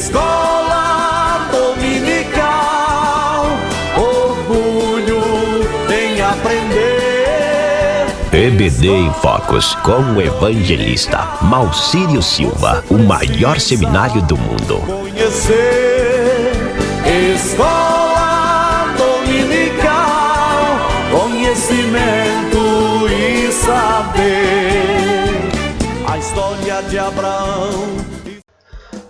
Escola Dominical, orgulho em aprender. EBD em Focus, com o evangelista Malcírio Silva, o maior seminário do mundo. Conhecer, Escola Dominical, conhecimento e saber. A história de Abraão.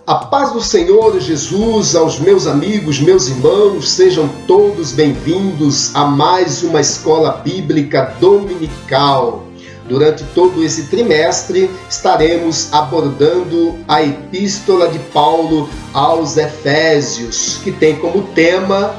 A paz do Senhor Jesus aos meus amigos, meus irmãos, sejam todos bem-vindos a mais uma escola bíblica dominical. Durante todo esse trimestre estaremos abordando a epístola de Paulo aos Efésios, que tem como tema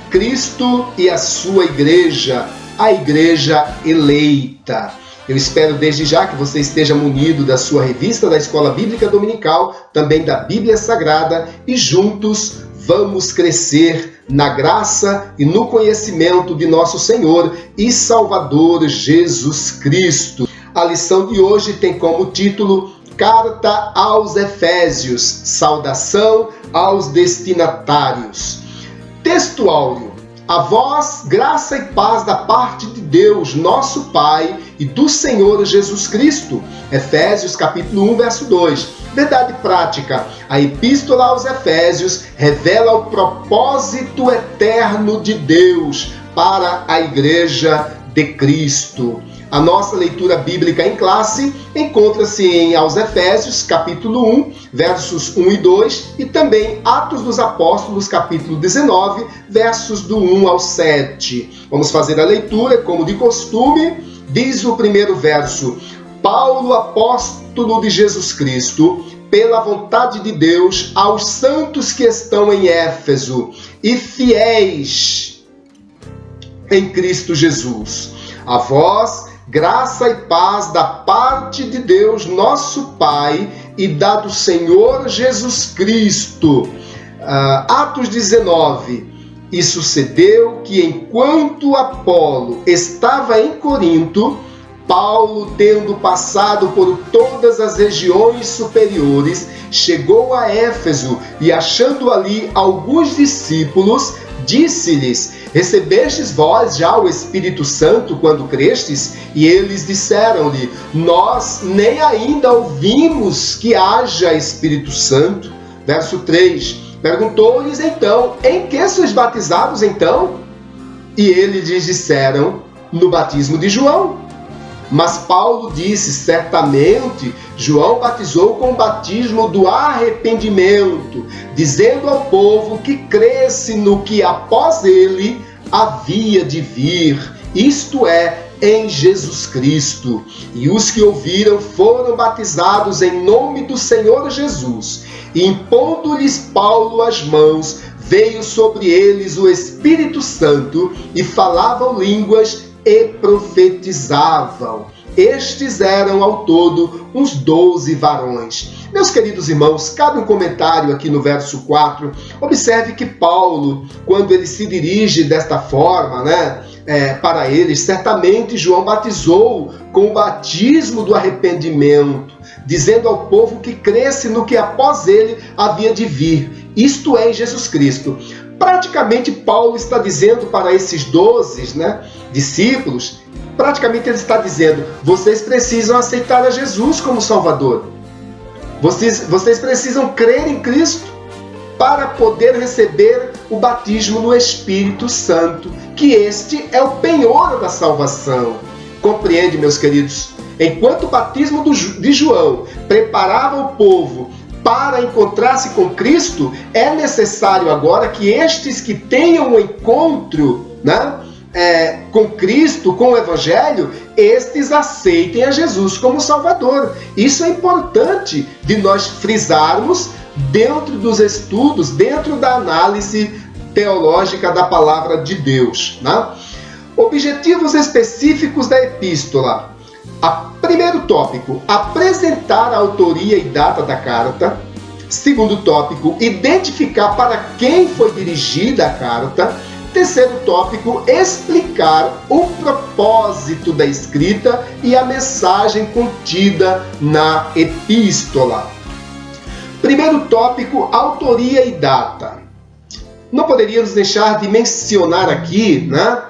Cristo e a sua igreja, a igreja eleita. Eu espero desde já que você esteja munido da sua revista da Escola Bíblica Dominical, também da Bíblia Sagrada, e juntos vamos crescer na graça e no conhecimento de nosso Senhor e Salvador Jesus Cristo. A lição de hoje tem como título Carta aos Efésios, saudação aos destinatários. Texto áureo. A vós, graça e paz da parte de Deus, nosso Pai, e do Senhor Jesus Cristo. Efésios capítulo 1, verso 2. Verdade prática. A epístola aos Efésios revela o propósito eterno de Deus para a igreja de Cristo. A nossa leitura bíblica em classe encontra-se em Aos Efésios, capítulo 1, versos 1 e 2, e também Atos dos Apóstolos, capítulo 19, versos do 1 ao 7. Vamos fazer a leitura, como de costume. Diz o primeiro verso: Paulo, apóstolo de Jesus Cristo, pela vontade de Deus, aos santos que estão em Éfeso e fiéis em Cristo Jesus. A vós, graça e paz da parte de Deus, nosso Pai, e da do Senhor Jesus Cristo. Atos 19. E sucedeu que, enquanto Apolo estava em Corinto, Paulo, tendo passado por todas as regiões superiores, chegou a Éfeso e, achando ali alguns discípulos, disse-lhes: recebestes vós já o Espírito Santo quando crestes? E eles disseram-lhe: nós nem ainda ouvimos que haja Espírito Santo. Verso 3. Perguntou-lhes então: em que sois batizados então? E eles lhes disseram: no batismo de João. Mas Paulo disse: certamente João batizou com o batismo do arrependimento, dizendo ao povo que cresce no que após ele havia de vir, isto é, em Jesus Cristo. E os que ouviram foram batizados em nome do Senhor Jesus. E impondo-lhes Paulo as mãos, veio sobre eles o Espírito Santo, e falavam línguas e profetizavam. Estes eram ao todo uns 12 varões. Meus queridos irmãos, cabe um comentário aqui no verso 4. Observe que Paulo, quando ele se dirige desta forma, para eles, certamente João batizou com o batismo do arrependimento, dizendo ao povo que cresce no que após ele havia de vir, isto é, em Jesus Cristo. Praticamente Paulo está dizendo para esses 12 discípulos, praticamente ele está dizendo: vocês precisam aceitar a Jesus como Salvador. Vocês precisam crer em Cristo para poder receber o batismo no Espírito Santo, que este é o penhor da salvação. Compreende, meus queridos? Enquanto o batismo de João preparava o povo para encontrar-se com Cristo, é necessário agora que estes que tenham um encontro com Cristo, com o Evangelho, estes aceitem a Jesus como Salvador. Isso é importante de nós frisarmos dentro dos estudos, dentro da análise teológica da Palavra de Deus. Objetivos específicos da epístola. Primeiro tópico, apresentar a autoria e data da carta. Segundo tópico, identificar para quem foi dirigida a carta. Terceiro tópico, explicar o propósito da escrita e a mensagem contida na epístola. Primeiro tópico, autoria e data. Não poderíamos deixar de mencionar aqui, né,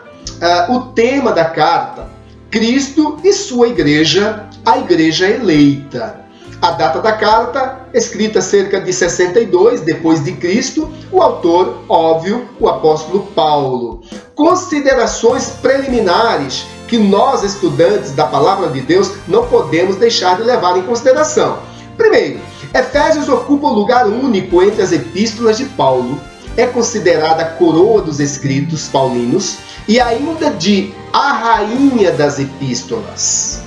o tema da carta: Cristo e sua igreja, a igreja eleita. A data da carta, escrita cerca de 62 depois de Cristo, o autor, óbvio, o apóstolo Paulo. Considerações preliminares que nós, estudantes da Palavra de Deus, não podemos deixar de levar em consideração. Primeiro, Efésios ocupa um lugar único entre as epístolas de Paulo. É considerada a coroa dos escritos paulinos e ainda de a rainha das epístolas.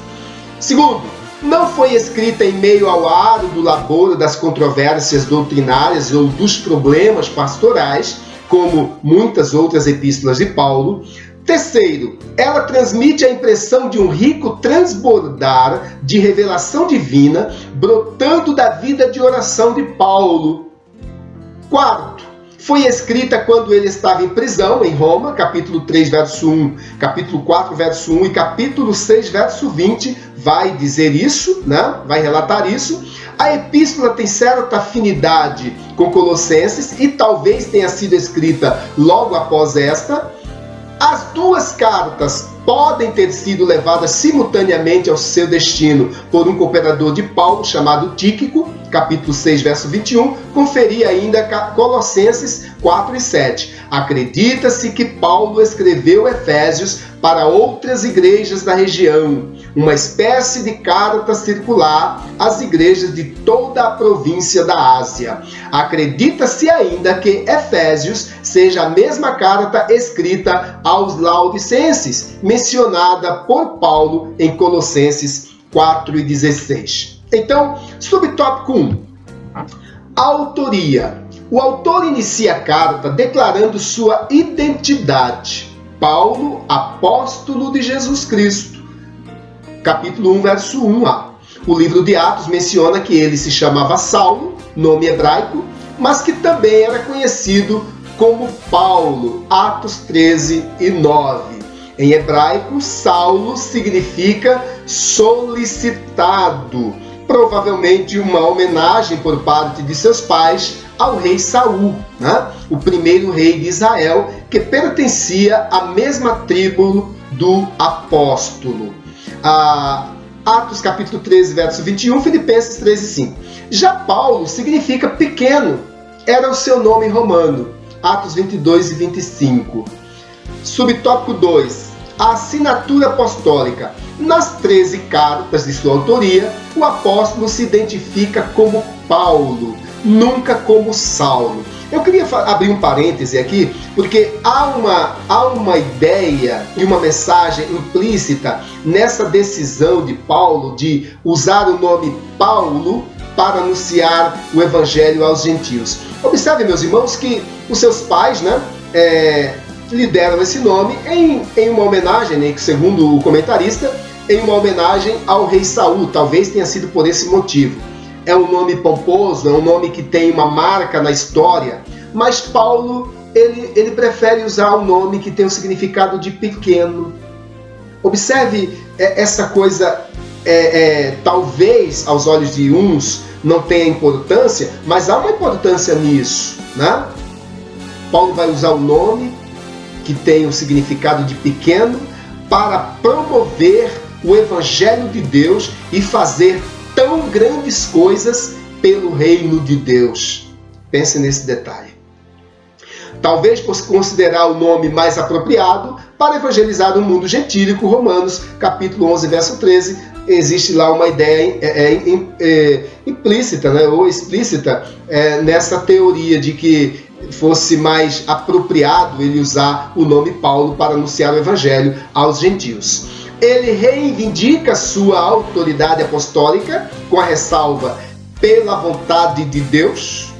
Segundo, não foi escrita em meio ao árduo labor das controvérsias doutrinárias ou dos problemas pastorais, como muitas outras epístolas de Paulo. Terceiro, ela transmite a impressão de um rico transbordar de revelação divina, brotando da vida de oração de Paulo. Quarto, foi escrita quando ele estava em prisão, em Roma, capítulo 3, verso 1, capítulo 4, verso 1 e capítulo 6, verso 20, vai dizer isso, né? Vai relatar isso. A epístola tem certa afinidade com Colossenses e talvez tenha sido escrita logo após esta. As duas cartas podem ter sido levadas simultaneamente ao seu destino por um cooperador de Paulo chamado Tíquico, capítulo 6, verso 21, conferi ainda Colossenses 4 e 7. Acredita-se que Paulo escreveu Efésios para outras igrejas da região, uma espécie de carta circular às igrejas de toda a província da Ásia. Acredita-se ainda que Efésios seja a mesma carta escrita aos Laodicenses, mencionada por Paulo em Colossenses 4 e 16. Então, subtópico 1. Autoria. O autor inicia a carta declarando sua identidade. Paulo, apóstolo de Jesus Cristo. Capítulo 1, verso 1a. O livro de Atos menciona que ele se chamava Saulo, nome hebraico, mas que também era conhecido como Paulo. Atos 13 e 9. Em hebraico, Saulo significa solicitado, provavelmente uma homenagem por parte de seus pais ao rei Saul, né? O primeiro rei de Israel, que pertencia à mesma tribo do apóstolo. Atos capítulo 13, verso 21, Filipenses 13, 5. Já Paulo significa pequeno, era o seu nome romano. Atos 22 e 25. Subtópico 2. A assinatura apostólica. Nas 13 cartas de sua autoria, o apóstolo se identifica como Paulo, nunca como Saulo. Eu queria abrir um parêntese aqui, porque há uma ideia e uma mensagem implícita nessa decisão de Paulo de usar o nome Paulo para anunciar o evangelho aos gentios. Observe, meus irmãos, que os seus pais, né, lhe deram esse nome em uma homenagem, né, segundo o comentarista, em uma homenagem ao rei Saul. Talvez tenha sido por esse motivo. É um nome pomposo, é um nome que tem uma marca na história, mas Paulo, ele prefere usar um nome que tem o significado de pequeno. Observe essa coisa, talvez aos olhos de uns não tenha importância, mas há uma importância nisso, né? Paulo vai usar o nome que tem o significado de pequeno para promover o evangelho de Deus e fazer tão grandes coisas pelo reino de Deus. Pense nesse detalhe. Talvez por considerar o nome mais apropriado para evangelizar o mundo gentílico. Romanos capítulo 11, verso 13, existe lá uma ideia implícita, né, ou explícita nessa teoria de que fosse mais apropriado ele usar o nome Paulo para anunciar o evangelho aos gentios. Ele reivindica sua autoridade apostólica com a ressalva pela vontade de Deus,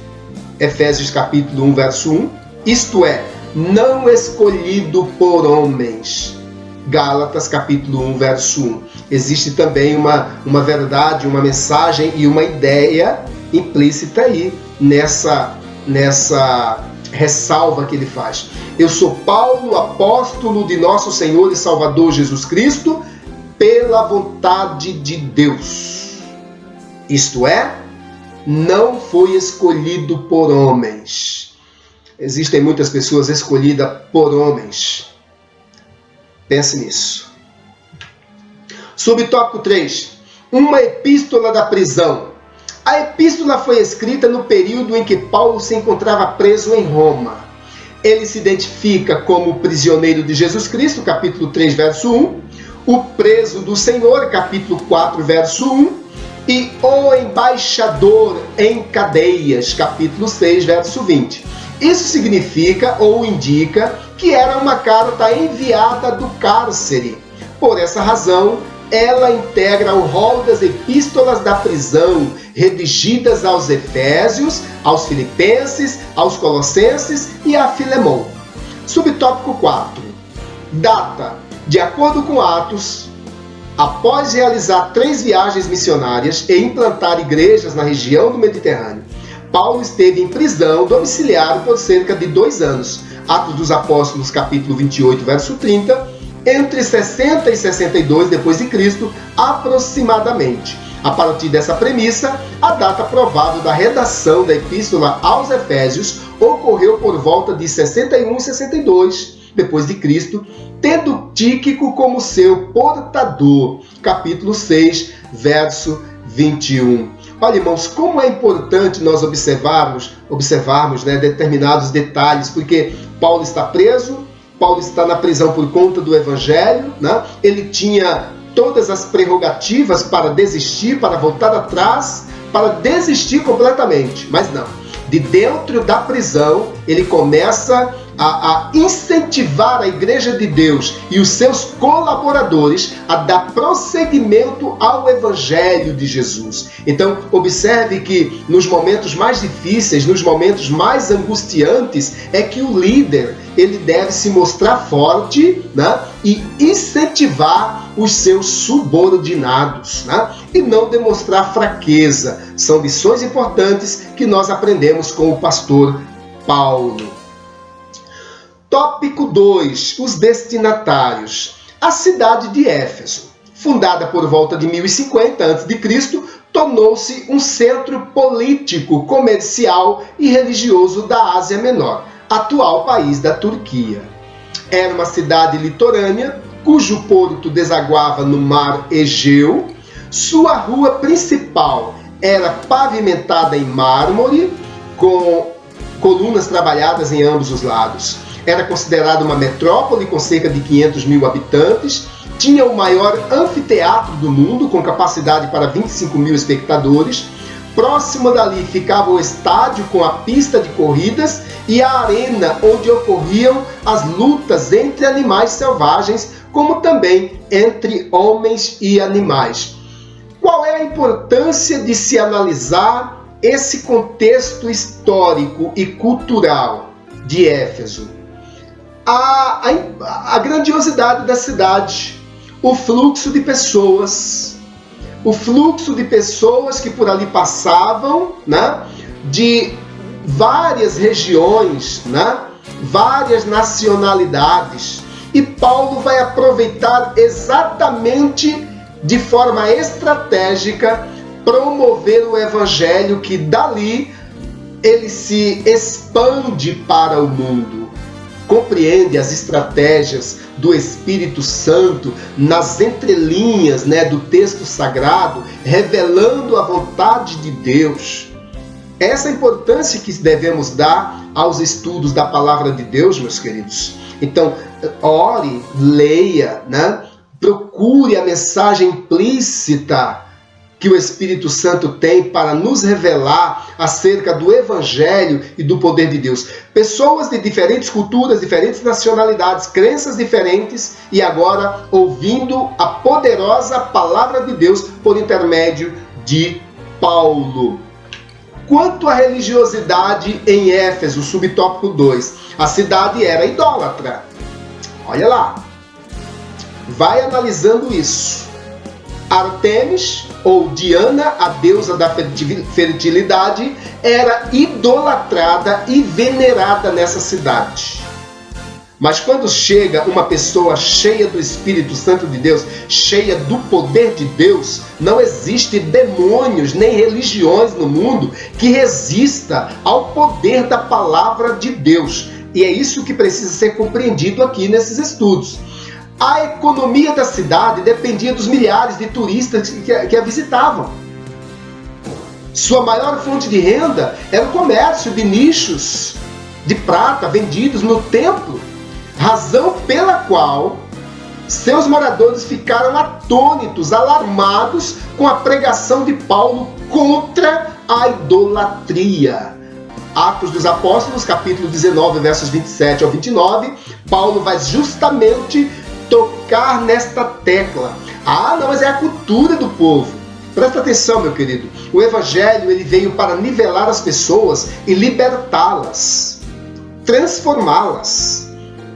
Efésios capítulo 1, verso 1, isto é, não escolhido por homens, Gálatas capítulo 1, verso 1. Existe também uma verdade, uma mensagem e uma ideia implícita aí nessa ressalva que ele faz. Eu sou Paulo, apóstolo de nosso Senhor e Salvador Jesus Cristo, pela vontade de Deus. Isto é, não foi escolhido por homens. Existem muitas pessoas escolhidas por homens. Pense nisso. Subtópico 3. Uma epístola da prisão. A epístola foi escrita no período em que Paulo se encontrava preso em Roma. Ele se identifica como prisioneiro de Jesus Cristo, capítulo 3, verso 1, o preso do Senhor, capítulo 4, verso 1, e o embaixador em cadeias, capítulo 6, verso 20. Isso significa ou indica que era uma carta enviada do cárcere. Por essa razão, ela integra o rol das epístolas da prisão, redigidas aos Efésios, aos Filipenses, aos Colossenses e a Filemon. Subtópico 4. Data. De acordo com Atos, após realizar 3 viagens missionárias e implantar igrejas na região do Mediterrâneo, Paulo esteve em prisão domiciliar por cerca de 2 anos. Atos dos Apóstolos, capítulo 28, verso 30, entre 60 e 62 depois de Cristo, aproximadamente. A partir dessa premissa, a data provável da redação da epístola aos Efésios ocorreu por volta de 61 e 62 depois de Cristo, tendo Tíquico como seu portador. Capítulo 6, verso 21. Olha, irmãos, como é importante nós observarmos determinados detalhes, porque Paulo está preso, Paulo está na prisão por conta do Evangelho, né? Ele tinha todas as prerrogativas para desistir, para voltar atrás, para desistir completamente, mas não. De dentro da prisão, ele começa a incentivar a Igreja de Deus e os seus colaboradores a dar prosseguimento ao Evangelho de Jesus. Então, observe que nos momentos mais difíceis, nos momentos mais angustiantes, é que o líder ele deve se mostrar forte, né? E incentivar os seus subordinados, né? E não demonstrar fraqueza. São lições importantes que nós aprendemos com o pastor Paulo. Tópico 2. Os destinatários. A cidade de Éfeso, fundada por volta de 1050 a.C., tornou-se um centro político, comercial e religioso da Ásia Menor, atual país da Turquia. Era uma cidade litorânea, cujo porto desaguava no mar Egeu. Sua rua principal era pavimentada em mármore, com colunas trabalhadas em ambos os lados. Era considerada uma metrópole com cerca de 500 mil habitantes, tinha o maior anfiteatro do mundo, com capacidade para 25 mil espectadores. Próximo dali ficava o estádio com a pista de corridas e a arena onde ocorriam as lutas entre animais selvagens, como também entre homens e animais. Qual é a importância de se analisar esse contexto histórico e cultural de Éfeso? A grandiosidade da cidade, o fluxo de pessoas que por ali passavam, né, de várias regiões, né, várias nacionalidades, e Paulo vai aproveitar exatamente de forma estratégica promover o evangelho, que dali ele se expande para o mundo. Compreende as estratégias do Espírito Santo nas entrelinhas, né, do texto sagrado, revelando a vontade de Deus. Essa é a importância que devemos dar aos estudos da palavra de Deus, meus queridos. Então, ore, leia, né? Procure a mensagem implícita que o Espírito Santo tem para nos revelar acerca do Evangelho e do poder de Deus. Pessoas de diferentes culturas, diferentes nacionalidades, crenças diferentes, e agora ouvindo a poderosa palavra de Deus por intermédio de Paulo. Quanto à religiosidade em Éfeso, subtópico 2, a cidade era idólatra. Olha lá, vai analisando isso. Artemis, ou Diana, a deusa da fertilidade, era idolatrada e venerada nessa cidade. Mas quando chega uma pessoa cheia do Espírito Santo de Deus, cheia do poder de Deus, não existe demônios nem religiões no mundo que resista ao poder da palavra de Deus. E é isso que precisa ser compreendido aqui nesses estudos. A economia da cidade dependia dos milhares de turistas que a visitavam. Sua maior fonte de renda era o comércio de nichos de prata vendidos no templo, razão pela qual seus moradores ficaram atônitos, alarmados com a pregação de Paulo contra a idolatria. Atos dos Apóstolos, capítulo 19, versos 27 ao 29, Paulo vai justamente tocar nesta tecla. Ah, não, mas é a cultura do povo. Presta atenção, meu querido. O Evangelho ele veio para nivelar as pessoas e libertá-las, transformá-las.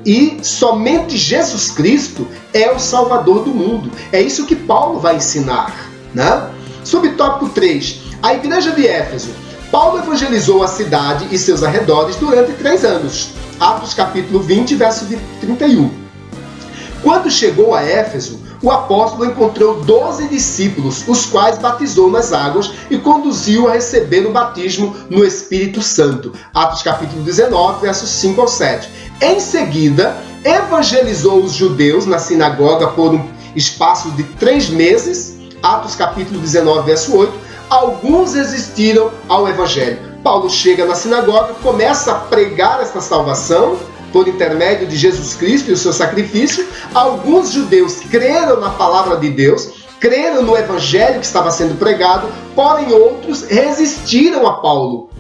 E somente Jesus Cristo é o Salvador do mundo. É isso que Paulo vai ensinar, né? Subtópico 3. A igreja de Éfeso. Paulo evangelizou a cidade e seus arredores durante 3 anos. Atos capítulo 20, verso 31. Quando chegou a Éfeso, o apóstolo encontrou 12 discípulos, os quais batizou nas águas e conduziu a receber o batismo no Espírito Santo. Atos capítulo 19, versos 5 ao 7. Em seguida, evangelizou os judeus na sinagoga por um espaço de 3 meses. Atos capítulo 19, verso 8. Alguns resistiram ao Evangelho. Paulo chega na sinagoga, começa a pregar esta salvação por intermédio de Jesus Cristo e o seu sacrifício. Alguns judeus creram na palavra de Deus, creram no Evangelho que estava sendo pregado, porém outros resistiram a Paulo.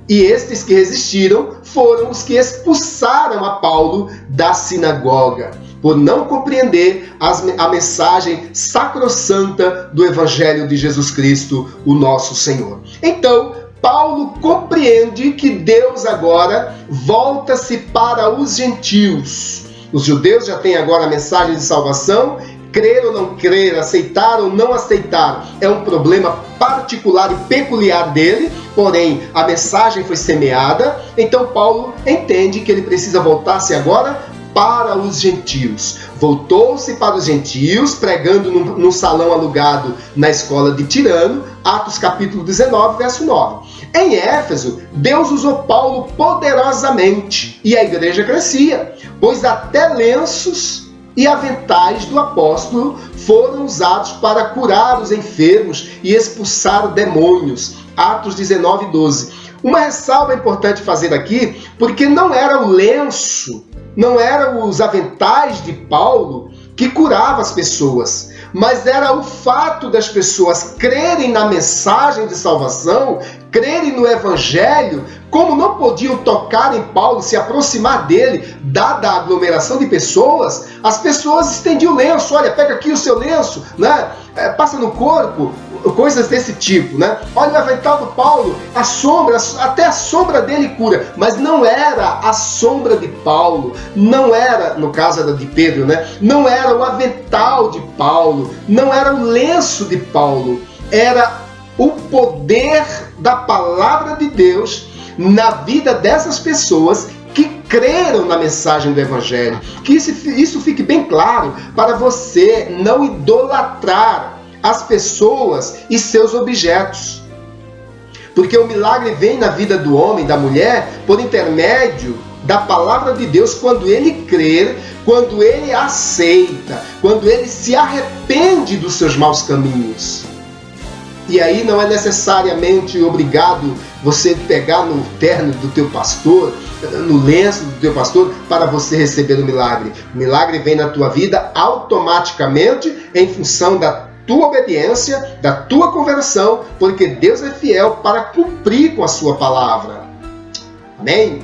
E estes que resistiram foram os que expulsaram a Paulo da sinagoga, por não compreender a mensagem sacrossanta do Evangelho de Jesus Cristo, o nosso Senhor. Então, Paulo compreende que Deus agora volta-se para os gentios. Os judeus já têm agora a mensagem de salvação, crer ou não crer, aceitar ou não aceitar, é um problema particular e peculiar dele, porém a mensagem foi semeada, então Paulo entende que ele precisa voltar-se agora para os gentios. Voltou-se para os gentios, pregando num salão alugado na escola de Tirano, Atos capítulo 19, verso 9. Em Éfeso, Deus usou Paulo poderosamente e a igreja crescia, pois até lenços e aventais do apóstolo foram usados para curar os enfermos e expulsar demônios. Atos 19, 12. Uma ressalva importante fazer aqui, porque não era o lenço, não eram os aventais de Paulo que curava as pessoas, mas era o fato das pessoas crerem na mensagem de salvação, crerem no Evangelho. Como não podiam tocar em Paulo, se aproximar dele, dada a aglomeração de pessoas, as pessoas estendiam o lenço. Olha, pega aqui o seu lenço, né? Passa no corpo, coisas desse tipo, né? Olha o avental do Paulo, a sombra, até a sombra dele cura, mas não era a sombra de Paulo, não era, no caso era de Pedro, né? Não era o avental de Paulo, não era o lenço de Paulo, era o poder da palavra de Deus na vida dessas pessoas que creram na mensagem do Evangelho. Que isso fique bem claro, para você não idolatrar as pessoas e seus objetos. Porque o milagre vem na vida do homem, da mulher, por intermédio da palavra de Deus, quando ele crer, quando ele aceita, quando ele se arrepende dos seus maus caminhos. E aí não é necessariamente obrigado você pegar no terno do teu pastor, no lenço do teu pastor, para você receber o milagre. O milagre vem na tua vida automaticamente em função da tua obediência, da tua conversão, porque Deus é fiel para cumprir com a sua palavra. Amém?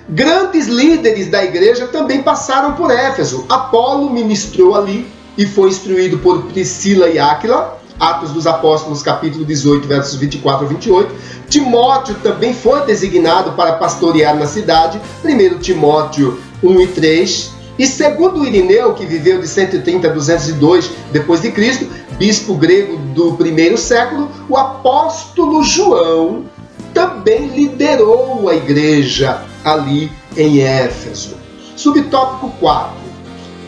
Grandes líderes da igreja também passaram por Éfeso. Apolo ministrou ali e foi instruído por Priscila e Áquila. Atos dos Apóstolos, capítulo 18, versos 24 a 28. Timóteo também foi designado para pastorear na cidade. 1 Timóteo 1 e 3. E segundo Irineu, que viveu de 130 a 202 depois de Cristo, bispo grego do primeiro século, o apóstolo João também liderou a igreja ali em Éfeso. Subtópico 4.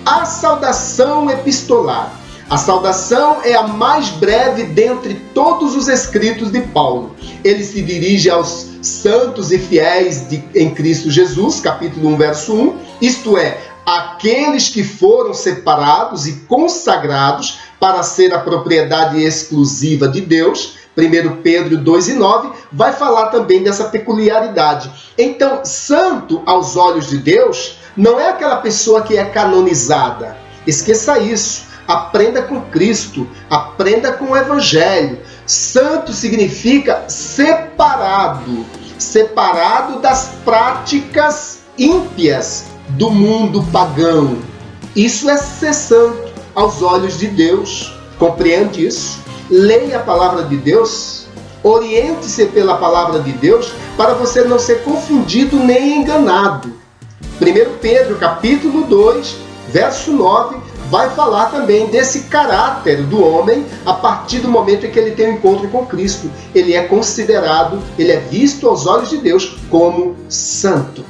A saudação epistolar. A saudação é a mais breve dentre todos os escritos de Paulo. Ele se dirige aos santos e fiéis em Cristo Jesus, capítulo 1, verso 1, isto é, aqueles que foram separados e consagrados para ser a propriedade exclusiva de Deus. 1 Pedro 2:9 vai falar também dessa peculiaridade. Então, santo aos olhos de Deus não é aquela pessoa que é canonizada. Esqueça isso. Aprenda com Cristo, aprenda com o Evangelho. Santo significa separado, separado das práticas ímpias do mundo pagão. Isso é ser santo aos olhos de Deus. Compreende isso? Leia a palavra de Deus, oriente-se pela palavra de Deus para você não ser confundido nem enganado. 1 Pedro capítulo 2, verso 9, vai falar também desse caráter do homem a partir do momento em que ele tem um encontro com Cristo. Ele é considerado, ele é visto aos olhos de Deus como santo.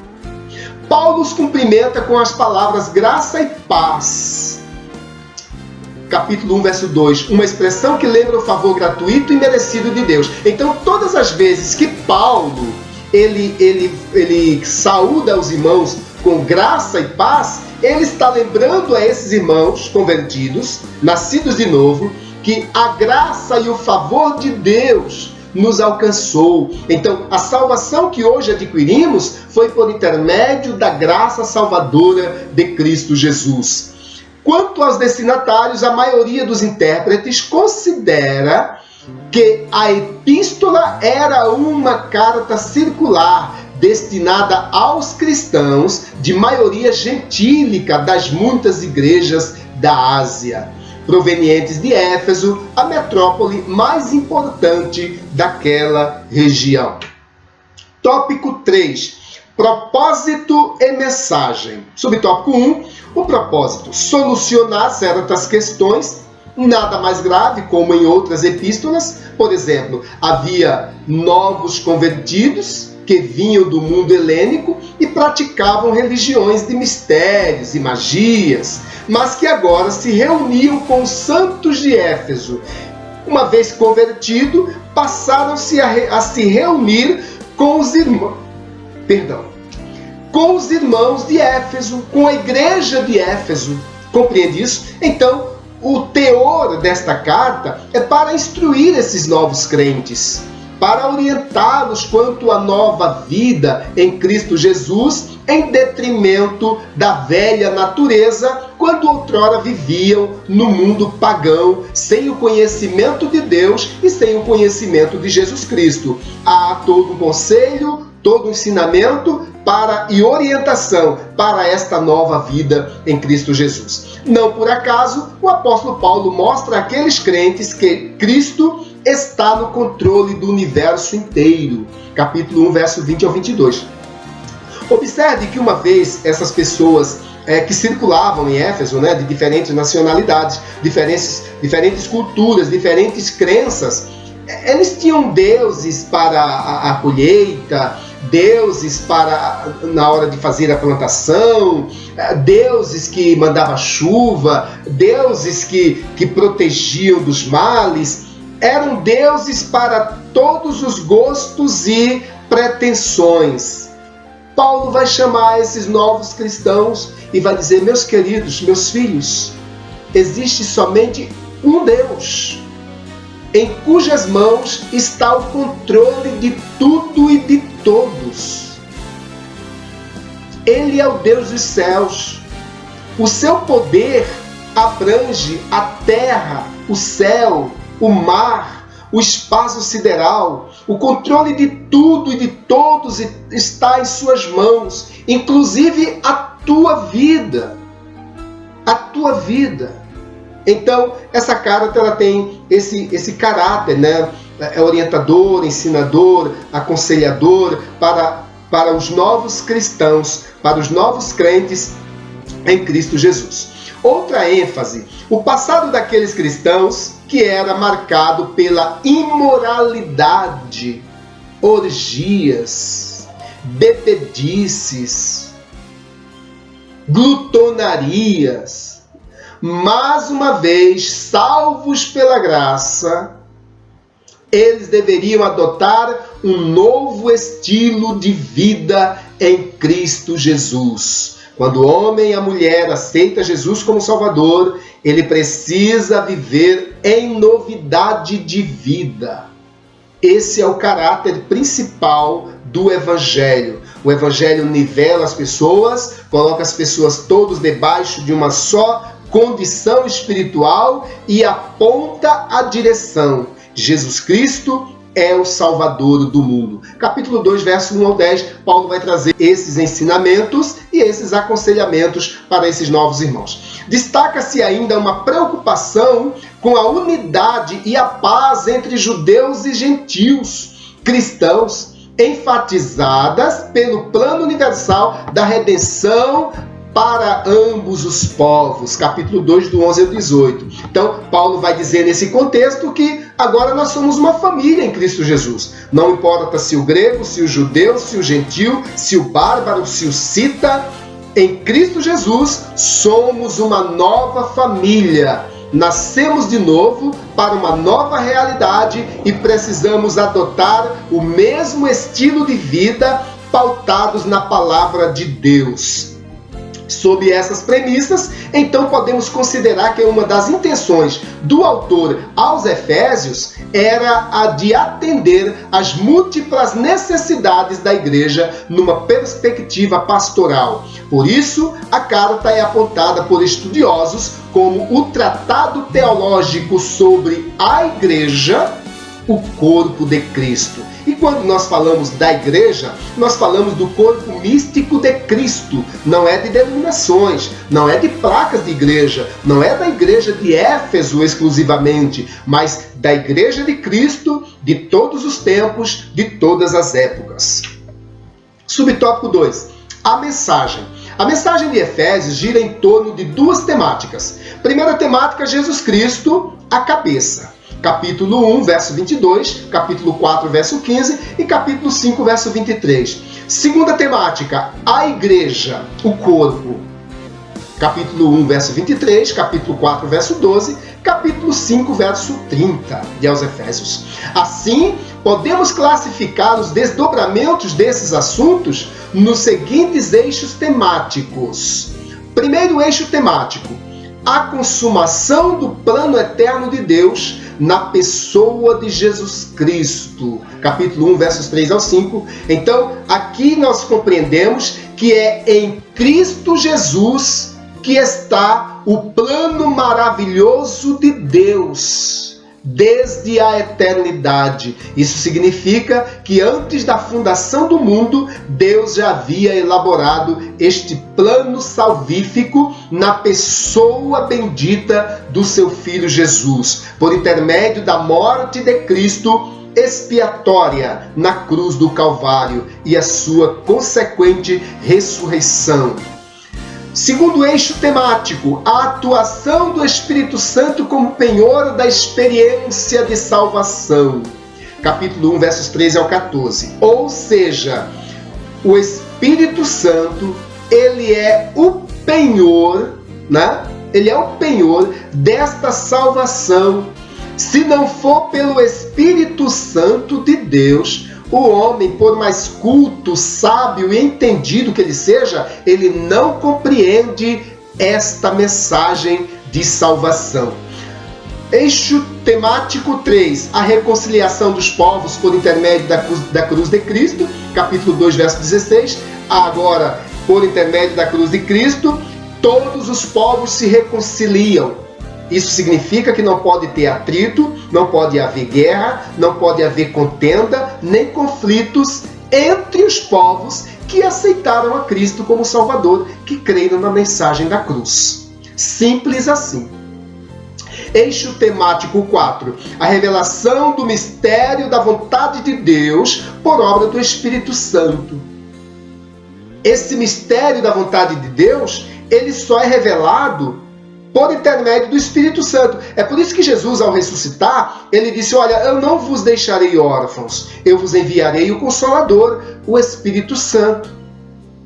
Paulo os cumprimenta com as palavras graça e paz. Capítulo 1, verso 2, uma expressão que lembra o favor gratuito e merecido de Deus. Então, todas as vezes que Paulo ele saúda os irmãos com graça e paz, ele está lembrando a esses irmãos convertidos, nascidos de novo, que a graça e o favor de Deus nos alcançou. Então, a salvação que hoje adquirimos foi por intermédio da graça salvadora de Cristo Jesus. Quanto aos destinatários, a maioria dos intérpretes considera que a epístola era uma carta circular destinada aos cristãos de maioria gentílica das muitas igrejas da Ásia, provenientes de Éfeso, a metrópole mais importante daquela região. Tópico 3. Propósito e mensagem. Subtópico 1. O propósito: solucionar certas questões, nada mais grave, como em outras epístolas. Por exemplo, havia novos convertidos que vinham do mundo helênico e praticavam religiões de mistérios e magias, mas que agora se reuniam com os santos de Éfeso. Uma vez convertido, passaram-se a se reunir com os irmãos, com os irmãos de Éfeso, com a igreja de Éfeso. Compreende isso? Então, o teor desta carta é para instruir esses novos crentes, para orientá-los quanto à nova vida em Cristo Jesus, em detrimento da velha natureza, quando outrora viviam no mundo pagão, sem o conhecimento de Deus e sem o conhecimento de Jesus Cristo. Há todo um conselho, todo um ensinamento e orientação para esta nova vida em Cristo Jesus. Não por acaso, o apóstolo Paulo mostra àqueles crentes que Cristo está no controle do universo inteiro. Capítulo 1, verso 20 ao 22. Observe que uma vez essas pessoas que circulavam em Éfeso, de diferentes nacionalidades, diferentes culturas, diferentes crenças, eles tinham deuses para a colheita, deuses para na hora de fazer a plantação, deuses que mandavam chuva, deuses que protegiam dos males. Eram deuses para todos os gostos e pretensões. Paulo vai chamar esses novos cristãos e vai dizer: meus queridos, meus filhos, existe somente um Deus, em cujas mãos está o controle de tudo e de todos. Ele é o Deus dos céus. O seu poder abrange a terra, o céu, o mar, o espaço sideral. O controle de tudo e de todos está em suas mãos, inclusive a tua vida. A tua vida. Então, essa carta ela tem esse caráter, É orientador, ensinador, aconselhador para os novos cristãos, para os novos crentes em Cristo Jesus. Outra ênfase: o passado daqueles cristãos que era marcado pela imoralidade, orgias, bebedices. glutonarias. Mais uma vez, salvos pela graça, eles deveriam adotar um novo estilo de vida em Cristo Jesus. Quando o homem e a mulher aceitam Jesus como Salvador, ele precisa viver em novidade de vida. Esse é o caráter principal do Evangelho. O Evangelho nivela as pessoas, coloca as pessoas todos debaixo de uma só condição espiritual e aponta a direção. Jesus Cristo é o Salvador do mundo. Capítulo 2, verso 1 ao 10, Paulo vai trazer esses ensinamentos e esses aconselhamentos para esses novos irmãos. Destaca-se ainda uma preocupação com a unidade e a paz entre judeus e gentios, cristãos, enfatizadas pelo plano universal da redenção para ambos os povos, capítulo 2, do 11 ao 18. Então, Paulo vai dizer nesse contexto que agora nós somos uma família em Cristo Jesus. Não importa se o grego, se o judeu, se o gentil, se o bárbaro, se o cita, em Cristo Jesus somos uma nova família. Nascemos de novo para uma nova realidade e precisamos adotar o mesmo estilo de vida pautados na palavra de Deus. Sob essas premissas, então podemos considerar que uma das intenções do autor aos Efésios era a de atender às múltiplas necessidades da igreja numa perspectiva pastoral. Por isso, a carta é apontada por estudiosos como o tratado teológico sobre a igreja, o corpo de Cristo. E quando nós falamos da igreja, nós falamos do corpo místico de Cristo. Não é de denominações, não é de placas de igreja, não é da igreja de Éfeso exclusivamente, mas da igreja de Cristo de todos os tempos, de todas as épocas. Subtópico 2. A mensagem. A mensagem de Efésios gira em torno de duas temáticas. Primeira temática, Jesus Cristo, a cabeça. Capítulo 1, verso 22, capítulo 4, verso 15 e capítulo 5, verso 23. Segunda temática, a igreja, o corpo. Capítulo 1, verso 23, capítulo 4, verso 12, capítulo 5, verso 30 de aos Efésios. Assim, podemos classificar os desdobramentos desses assuntos nos seguintes eixos temáticos. Primeiro eixo temático, a consumação do plano eterno de Deus na pessoa de Jesus Cristo. Capítulo 1, versos 3 ao 5. Então, aqui nós compreendemos que é em Cristo Jesus que está o plano maravilhoso de Deus desde a eternidade. Isso significa que antes da fundação do mundo, Deus já havia elaborado este plano salvífico na pessoa bendita do seu Filho Jesus, por intermédio da morte de Cristo expiatória na cruz do Calvário e a sua consequente ressurreição. Segundo eixo temático, a atuação do Espírito Santo como penhor da experiência de salvação. Capítulo 1, versos 13 ao 14. Ou seja, o Espírito Santo, ele é o penhor, né? Ele é o penhor desta salvação. Se não for pelo Espírito Santo de Deus, o homem, por mais culto, sábio e entendido que ele seja, ele não compreende esta mensagem de salvação. Eixo temático 3, a reconciliação dos povos por intermédio da cruz de Cristo, capítulo 2, verso 16. Agora, por intermédio da cruz de Cristo, todos os povos se reconciliam. Isso significa que não pode ter atrito, não pode haver guerra, não pode haver contenda, nem conflitos entre os povos que aceitaram a Cristo como Salvador, que creram na mensagem da cruz. Simples assim. Eixo temático 4. A revelação do mistério da vontade de Deus por obra do Espírito Santo. Esse mistério da vontade de Deus, ele só é revelado por intermédio do Espírito Santo. É por isso que Jesus, ao ressuscitar, ele disse: olha, eu não vos deixarei órfãos, eu vos enviarei o Consolador, o Espírito Santo.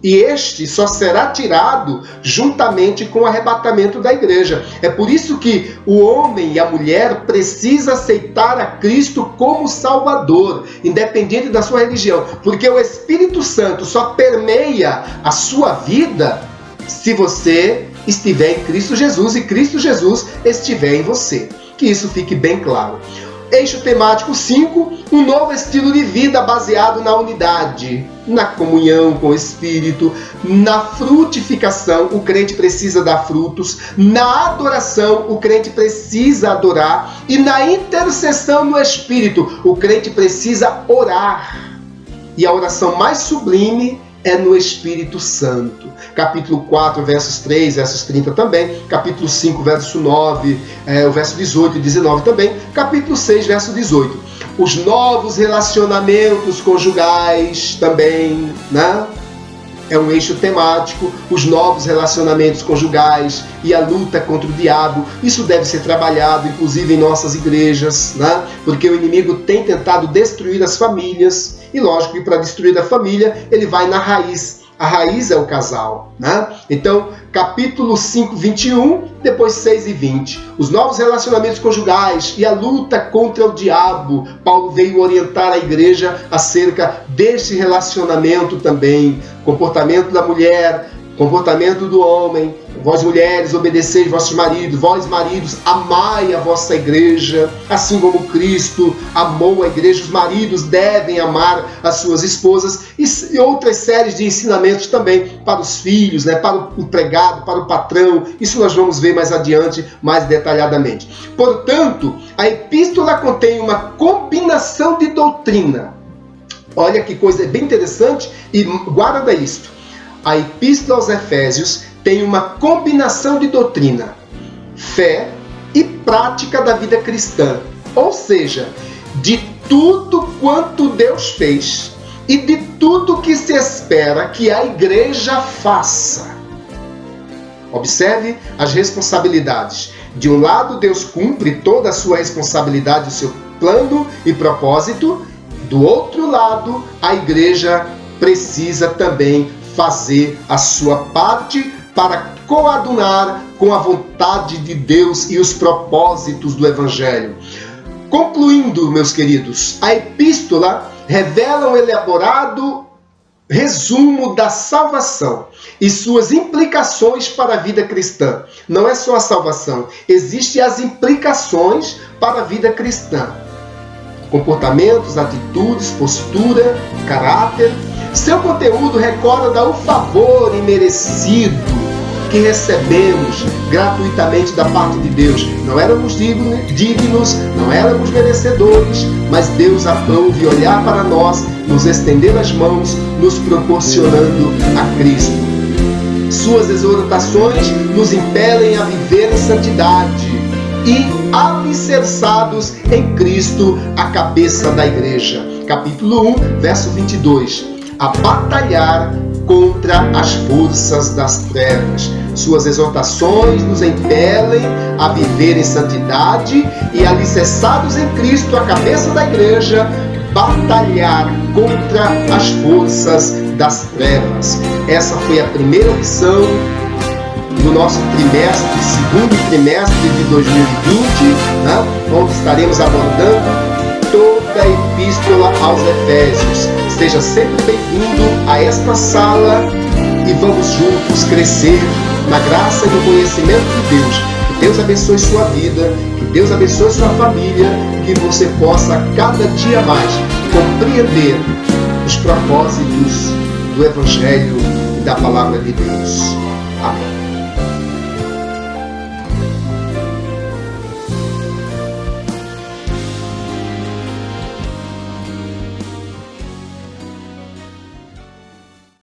E este só será tirado juntamente com o arrebatamento da igreja. É por isso que o homem e a mulher precisam aceitar a Cristo como Salvador, independente da sua religião. Porque o Espírito Santo só permeia a sua vida se você estiver em Cristo Jesus e Cristo Jesus estiver em você. Que isso fique bem claro. Eixo temático 5, um novo estilo de vida baseado na unidade, na comunhão com o Espírito, na frutificação, o crente precisa dar frutos, na adoração, o crente precisa adorar, e na intercessão no Espírito, o crente precisa orar. E a oração mais sublime é no Espírito Santo. Capítulo 4, versos 3, versos 30 também. Capítulo 5, verso 9, o verso 18 e 19 também. Capítulo 6, verso 18. Os novos relacionamentos conjugais também, né? É um eixo temático, os novos relacionamentos conjugais e a luta contra o diabo. Isso deve ser trabalhado, inclusive em nossas igrejas, né? Porque o inimigo tem tentado destruir as famílias. E lógico que para destruir a família, ele vai na raiz. A raiz é o casal, né? Então, capítulo 5, 21, depois 6 e 20. Os novos relacionamentos conjugais e a luta contra o diabo. Paulo veio orientar a igreja acerca deste relacionamento também. Comportamento da mulher, comportamento do homem. Vós mulheres, obedecei vossos maridos. Vós maridos, amai a vossa igreja. Assim como Cristo amou a igreja, os maridos devem amar as suas esposas. E outras séries de ensinamentos também para os filhos, né? Para o empregado, para o patrão. Isso nós vamos ver mais adiante, mais detalhadamente. Portanto, a epístola contém uma combinação de doutrina. Olha que coisa bem interessante e guarda isto. A epístola aos Efésios tem uma combinação de doutrina, fé e prática da vida cristã. Ou seja, de tudo quanto Deus fez e de tudo que se espera que a igreja faça. Observe as responsabilidades. De um lado, Deus cumpre toda a sua responsabilidade, o seu plano e propósito. Do outro lado, a igreja precisa também fazer a sua parte para coadunar com a vontade de Deus e os propósitos do Evangelho. Concluindo, meus queridos, a epístola revela um elaborado resumo da salvação e suas implicações para a vida cristã. Não é só a salvação, existem as implicações para a vida cristã. Comportamentos, atitudes, postura, caráter. Seu conteúdo recorda o favor imerecido que recebemos gratuitamente da parte de Deus. Não éramos dignos, não éramos merecedores, mas Deus aprove olhar para nós, nos estender as mãos, nos proporcionando a Cristo. Suas exortações nos impelem a viver em santidade e alicerçados em Cristo, a cabeça da igreja. Capítulo 1, verso 22. A batalhar contra as forças das trevas. Suas exortações nos impelem a viver em santidade e, alicerçados em Cristo, a cabeça da igreja, batalhar contra as forças das trevas. Essa foi a primeira lição do nosso trimestre, segundo trimestre de 2020, né? Onde estaremos abordando toda a epístola aos Efésios. Seja sempre bem-vindo a esta sala e vamos juntos crescer na graça e no conhecimento de Deus. Que Deus abençoe sua vida, que Deus abençoe sua família, que você possa cada dia mais compreender os propósitos do Evangelho e da Palavra de Deus. Amém.